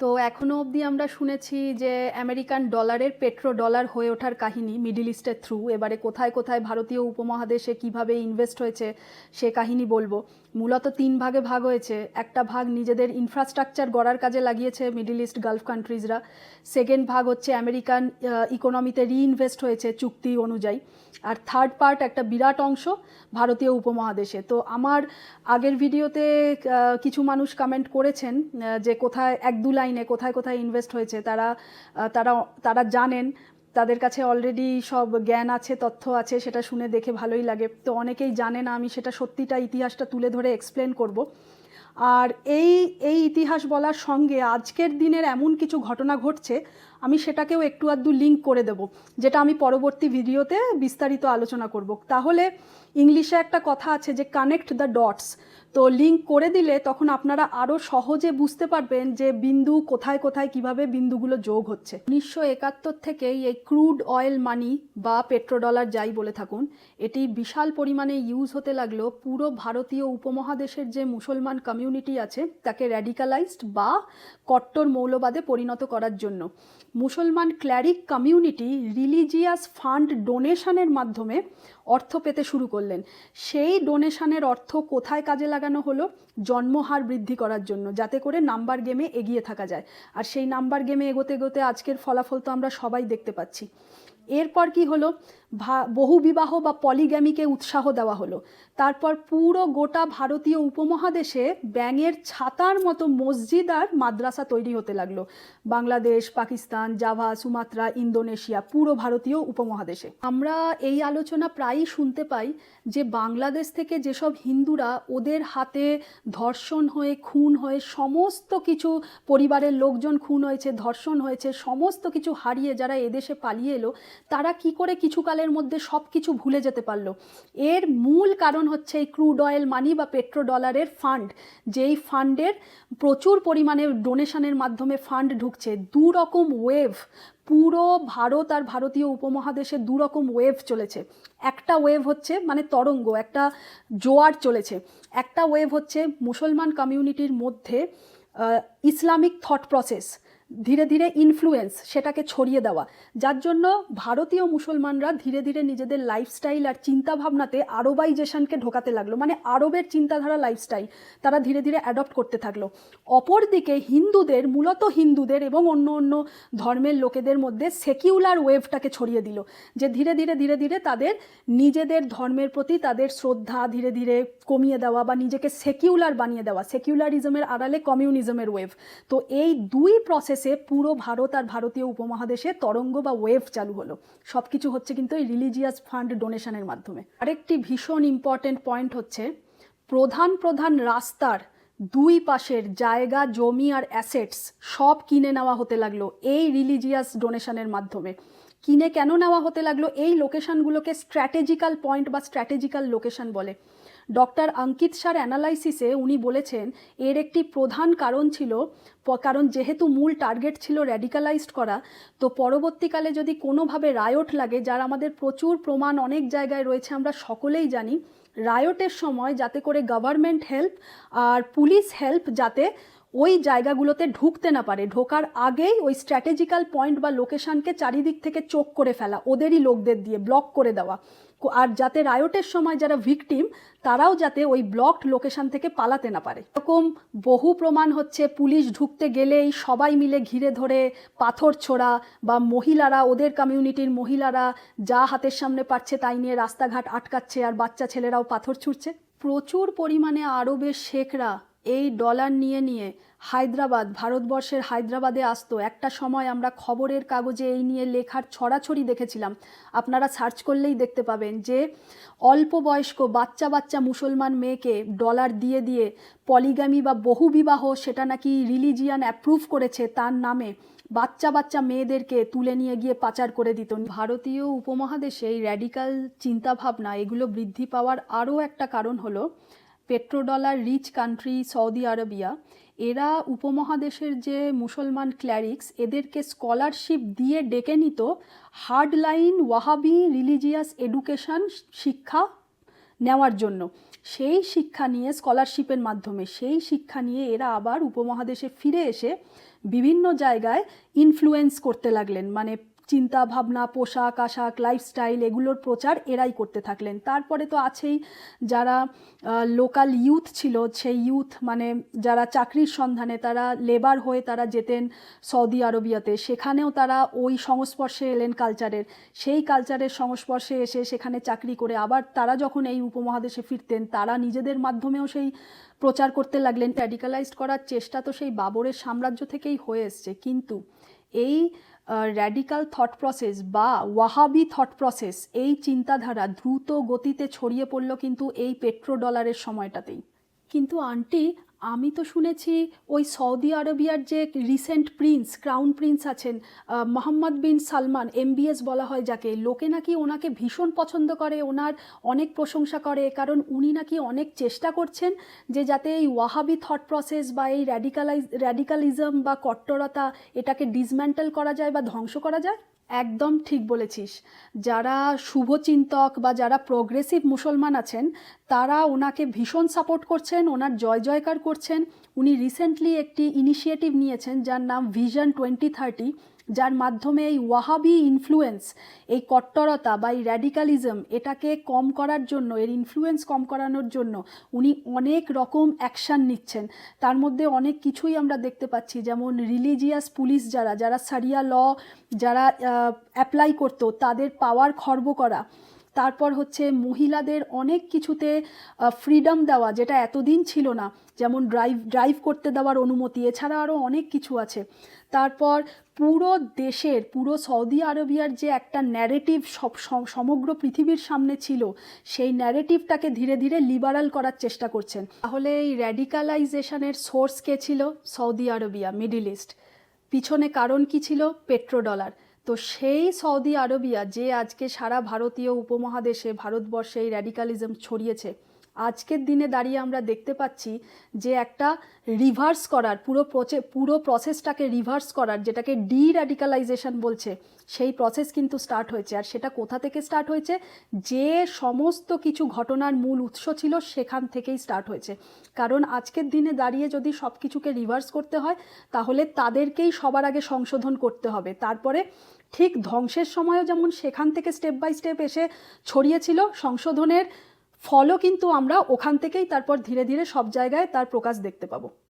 তো এখনো অবধি আমরা শুনেছি যে আমেরিকান ডলারের পেট্রো ডলার হয়ে ওঠার কাহিনী মিডল ইস্টের থ্রু। এবারে কোথায় কোথায় ভারতীয় উপমহাদেশে কিভাবে ইনভেস্ট হয়েছে সে কাহিনী বলবো। মূলত তিন ভাগে ভাগ হয়েছে। একটা ভাগ নিজেদের ইনফ্রাস্ট্রাকচার গড়ার কাজে লাগিয়েছে মিডল ইস্ট গালফ কান্ট্রিজরা। সেকেন্ড ভাগ হচ্ছে আমেরিকান ইকোনমিতে রিইনভেস্ট হয়েছে চুক্তি অনুযায়ী। আর থার্ড পার্ট একটা বিরাট অংশ ভারতীয় উপমহাদেশে। তো আমার আগের ভিডিওতে কিছু মানুষ কমেন্ট করেছেন যে কোথায় এক দু লাইনে কোথায় কোথায় ইনভেস্ট হয়েছে, তারা তারা জানেন, তাদের কাছে অলরেডি সব জ্ঞান আছে, তথ্য আছে, সেটা শুনে দেখে ভালোই লাগে। তো অনেকেই জানে না, আমি সেটা সত্যিটা ইতিহাসটা তুলে ধরে এক্সপ্লেন করব। আর এই এই ইতিহাস বলার সঙ্গে আজকের দিনের এমন কিছু ঘটনা ঘটছে, আমি সেটাকেও একটু আধটু লিঙ্ক করে দেব, যেটা আমি পরবর্তী ভিডিওতে বিস্তারিত আলোচনা করব। তাহলে ইংলিশে একটা কথা আছে যে কানেক্ট দ্য ডটস। তো লিঙ্ক করে দিলে তখন আপনারা আরও সহজে বুঝতে পারবেন যে বিন্দু কোথায় কোথায় কিভাবে বিন্দুগুলো যোগ হচ্ছে। 1971 থেকেই এই ক্রুড অয়েল মানি বা পেট্রোডলার যাই বলে থাকুন, এটি বিশাল পরিমাণে ইউজ হতে লাগলো পুরো ভারতীয় উপমহাদেশের যে মুসলমান কমিউনিটি আছে তাকে র্যাডিকালাইজড বা কট্টর মৌলবাদে পরিণত করার জন্য। মুসলমান ক্ল্যারিক কমিউনিটি রিলিজিয়াস ফান্ড ডোনেশনের মাধ্যমে অর্থ পেতে শুরু করলেন। সেই ডোনেশনের অর্থ কোথায় কাজে লাগানো হলো? জন্মহার বৃদ্ধি করার জন্য, যাতে করে নাম্বার গেমে এগিয়ে থাকা যায়। আর সেই নাম্বার গেমে এগোতে এগোতে আজকের ফলাফল তো আমরা সবাই দেখতে পাচ্ছি। এরপর কি হলো? বহুবিবাহ বা পলিগ্যামিকে উৎসাহ দেওয়া হলো। তারপর পুরো গোটা ভারতীয় উপমহাদেশে ব্যাঙের ছাতার মতো মসজিদ আর মাদ্রাসা তৈরি হতে লাগলো। Bangladesh, Pakistan, Java, Sumatra, Indonesia, পুরো ভারতীয় উপমহাদেশে। আমরা এই আলোচনা প্রায়ই শুনতে পাই যে বাংলাদেশ থেকে যেসব হিন্দুরা ওদের হাতে ধর্ষণ হয়ে খুন হয়ে সমস্ত কিছু, পরিবারের লোকজন খুন হয়েছে, ধর্ষণ হয়েছে, সমস্ত কিছু হারিয়ে যারা এদেশে পালিয়ে এলো, তারা কি করে কিছুকালের মধ্যে সব কিছু ভুলে যেতে পারলো? এর মূল কারণ হচ্ছে এই ক্রুড অয়েল মানি বা পেট্রো ডলারের ফান্ড। যেই ফান্ডের প্রচুর পরিমাণে ডোনেশনের মাধ্যমে ফান্ড ঢুকছে। দু রকম ওয়েভ, পুরো ভারত আর ভারতীয় উপমহাদেশে দু রকম ওয়েভ চলেছে। একটা ওয়েভ হচ্ছে মানে তরঙ্গ, একটা জোয়ার চলেছে। একটা ওয়েভ হচ্ছে মুসলমান কমিউনিটির মধ্যে ইসলামিক থট প্রসেস, ধীরে ধীরে ইনফ্লুয়েন্স, সেটাকে ছড়িয়ে দেওয়া, যার জন্য ভারতীয় মুসলমানরা ধীরে ধীরে নিজেদের লাইফস্টাইল আর চিন্তাভাবনাতে আরবাইজেশনকে ঢোকাতে লাগলো, মানে আরবের চিন্তাধারা লাইফস্টাইল তারা ধীরে ধীরে অ্যাডপ্ট করতে থাকলো। অপরদিকে হিন্দুদের, মূলত হিন্দুদের এবং অন্য অন্য ধর্মের লোকেদের মধ্যে সেকিউলার ওয়েভটাকে ছড়িয়ে দিল, যে ধীরে ধীরে ধীরে ধীরে তাদের নিজেদের ধর্মের প্রতি তাদের শ্রদ্ধা ধীরে ধীরে কমিয়ে দেওয়া বা নিজেকে সেকিউলার বানিয়ে দেওয়া, সেকিউলারিজমের আড়ালে কমিউনিজমের ওয়েভ। তো এই দুই প্রসেসে পুরো ভারত আর ভারতীয় উপমহাদেশে তরঙ্গ বা ওয়েভ চালু হলো। সব কিছু হচ্ছে কিন্তু এই রিলিজিয়াস ফান্ড ডোনেশনের মাধ্যমে। আরেকটি ভীষণ ইম্পর্টেন্ট পয়েন্ট হচ্ছে প্রধান প্রধান রাস্তার দুই পাশের জায়গা, জমি আর অ্যাসেটস সব কিনে নেওয়া হতে লাগলো এই রিলিজিয়াস ডোনেশনের মাধ্যমে। কিনে কেন নেওয়া হতে লাগলো? এই লোকেশনগুলোকে স্ট্র্যাটেজিক্যাল পয়েন্ট বা স্ট্র্যাটেজিক্যাল লোকেশন বলে। ডক্টর অঙ্কিত শাহর অ্যানালাইসিসে উনি বলেছেন এর একটি প্রধান কারণ ছিল, কারণ যেহেতু মূল টার্গেট ছিল র্যাডিকালাইজড করা, তো পরবর্তীকালে যদি কোনোভাবে রায়ট লাগে, যার আমাদের প্রচুর প্রমাণ অনেক জায়গায় রয়েছে, আমরা সকলেই জানি, রায়টের সময় যাতে করে গভর্নমেন্ট হেল্প আর পুলিশ হেল্প যাতে ওই জায়গাগুলোতে ঢুকতে না পারে, ঢোকার আগেই ওই স্ট্র্যাটেজিক্যাল পয়েন্ট বা লোকেশনকে চারিদিক থেকে চোখ করে ফেলা, ওদেরই লোকদের দিয়ে ব্লক করে দেওয়া। আর যাতে রায়টের সময় যারা ভিকটিম তারাও যাতে ওই ব্লকড লোকেশন থেকে পালাতে না পারে। এরকম বহু প্রমাণ হচ্ছে পুলিশ ঢুকতে গেলেই সবাই মিলে ঘিরে ধরে পাথর ছোড়া, বা মহিলারা, ওদের কমিউনিটির মহিলারা যা হাতের সামনে পাচ্ছে তাই নিয়ে রাস্তাঘাট আটকাচ্ছে, আর বাচ্চা ছেলেরাও পাথর ছুঁড়ছে। প্রচুর পরিমাণে আরবের শেখরা এই ডলার নিয়ে নিয়ে হায়দ্রাবাদ, ভারতবর্ষের হায়দ্রাবাদে আসতো। একটা সময় আমরা খবরের কাগজে এই নিয়ে লেখার ছড়াছড়ি দেখেছিলাম, আপনারা সার্চ করলেই দেখতে পাবেন যে অল্প বয়স্ক বাচ্চা বাচ্চা মুসলমান মেয়েকে ডলার দিয়ে দিয়ে পলিগামি বা বহুবিবাহ, সেটা নাকি রিলিজিয়ান অ্যাপ্রুভ করেছে তার নামে, বাচ্চা বাচ্চা মেয়েদেরকে তুলে নিয়ে গিয়ে পাচার করে দিত। ভারতীয় উপমহাদেশে এই র্যাডিক্যাল চিন্তাভাবনা এগুলো বৃদ্ধি পাওয়ার আরও একটা কারণ হলো petrodollar rich country Saudi Arabia, এরা উপমহাদেশের যে মুসলমান ক্ল্যারিক্স এদেরকে স্কলারশিপ দিয়ে ডেকে নিত হার্ডলাইন ওয়াহাবি রিলিজিয়াস এডুকেশন শিক্ষা নেওয়ার জন্য। সেই শিক্ষা নিয়ে, স্কলারশিপের মাধ্যমে সেই শিক্ষা নিয়ে এরা আবার উপমহাদেশে ফিরে এসে বিভিন্ন জায়গায় ইনফ্লুয়েন্স করতে লাগলেন, মানে চিন্তা ভাবনা, পোশাক আশাক, লাইফস্টাইল এগুলোর প্রচার এরাই করতে থাকলেন। তারপরে তো আছেই যারা লোকাল ইউথ ছিল, সেই ইউথ মানে যারা চাকরির সন্ধানে তারা লেবার হয়ে তারা যেতেন সৌদি আরবিয়াতে, সেখানেও তারা ওই সংস্পর্শে এলেন কালচারের, সেই কালচারের সংস্পর্শে এসে সেখানে চাকরি করে আবার তারা যখন এই উপমহাদেশে ফিরতেন তারা নিজেদের মাধ্যমেও সেই প্রচার করতে লাগলেন। র্যাডিকালাইজড করার চেষ্টা তো সেই বাবরের সাম্রাজ্য থেকেই হয়ে এসছে, কিন্তু এই র্যাডিক্যাল থট প্রসেস বা ওয়াহাবি থট প্রসেস, এই চিন্তাধারা দ্রুত গতিতে ছড়িয়ে পড়ল কিন্তু এই পেট্রো ডলারের সময়টাতেই। কিন্তু আন্টি, আমি তো শুনেছি ওই সৌদি আরবিয়ার যে রিসেন্ট প্রিন্স, ক্রাউন প্রিন্স আছেন, মোহাম্মদ বিন সালমান, এমবিএস বলা হয় যাকে, লোকে নাকি ওনাকে ভীষণ পছন্দ করে, ওনার অনেক প্রশংসা করে, কারণ উনি নাকি অনেক চেষ্টা করছেন যে যাতে এই ওয়াহাবি থট প্রসেস বা এই র্যাডিকালিজম বা কট্টরতা এটাকে ডিসম্যান্টেল করা যায় বা ধ্বংস করা যায়। একদম ঠিক বলেছিস। যারা শুভচিন্তক বা যারা প্রোগ্রেসিভ মুসলমান আছেন তারা ওনাকে ভীষণ সাপোর্ট করছেন, ওনার জয় জয়কার করছেন। উনি রিসেন্টলি একটি ইনিশিয়েটিভ নিয়েছেন যার নাম ভিশন 2030, যার মাধ্যমে এই ওয়াহাবি ইনফ্লুয়েন্স, এই কট্টরতা বা এই র্যাডিকালিজম এটাকে কম করার জন্য, এর ইনফ্লুয়েন্স কম করানোর জন্য উনি অনেক রকম অ্যাকশান নিচ্ছেন। তার মধ্যে অনেক কিছুই আমরা দেখতে পাচ্ছি, যেমন রিলিজিয়াস পুলিশ যারা সারিয়া ল যারা অ্যাপ্লাই করতো তাদের পাওয়ার খর্ব করা, তারপর হচ্ছে মহিলাদের অনেক কিছুতে ফ্রিডম দেওয়া যেটা এতদিন ছিল না, যেমন ড্রাইভ করতে দেওয়ার অনুমতি, এছাড়া আরও অনেক কিছু আছে। তারপর পুরো দেশের, পুরো সৌদি আরবিয়ার যে একটা ন্যারেটিভ সমগ্র পৃথিবীর সামনে ছিল, সেই ন্যারেটিভটাকে ধীরে ধীরে লিবারাল করার চেষ্টা করছেন। তাহলে এই র্যাডিকালাইজেশনের সোর্স কে ছিল? Saudi Arabia, middle east. পিছনে কারণ কি ছিল? Petro dollar. তো সেই সৌদি আরবিয়া যে আজকে সারা ভারতীয় উপমহাদেশে, ভারতবর্ষে এই র্যাডিকালিজম ছড়িয়েছে, আজকের দিনে দাঁড়িয়ে আমরা দেখতে পাচ্ছি যে একটা রিভার্স করার, পুরো প্রসেসটাকে রিভার্স করার, যেটাকে ডি র্যাডিকালাইজেশন বলছে, সেই প্রসেস কিন্তু স্টার্ট হয়েছে। আর সেটা কোথা থেকে স্টার্ট হয়েছে? যে সমস্ত কিছু ঘটনার মূল উৎস ছিল সেখান থেকেই স্টার্ট হয়েছে। কারণ আজকের দিনে দাঁড়িয়ে যদি সব কিছুকে রিভার্স করতে হয় তাহলে তাদেরকেই সবার আগে সংশোধন করতে হবে, তারপরে ঠিক ধ্বংসের সময়ও যেমন সেখান থেকে স্টেপ বাই স্টেপ এসে ছড়িয়েছিল, সংশোধনের ফলও কিন্তু আমরা ওখান থেকেই তারপর ধীরে ধীরে সব জায়গায় তার প্রকাশ দেখতে পাবো।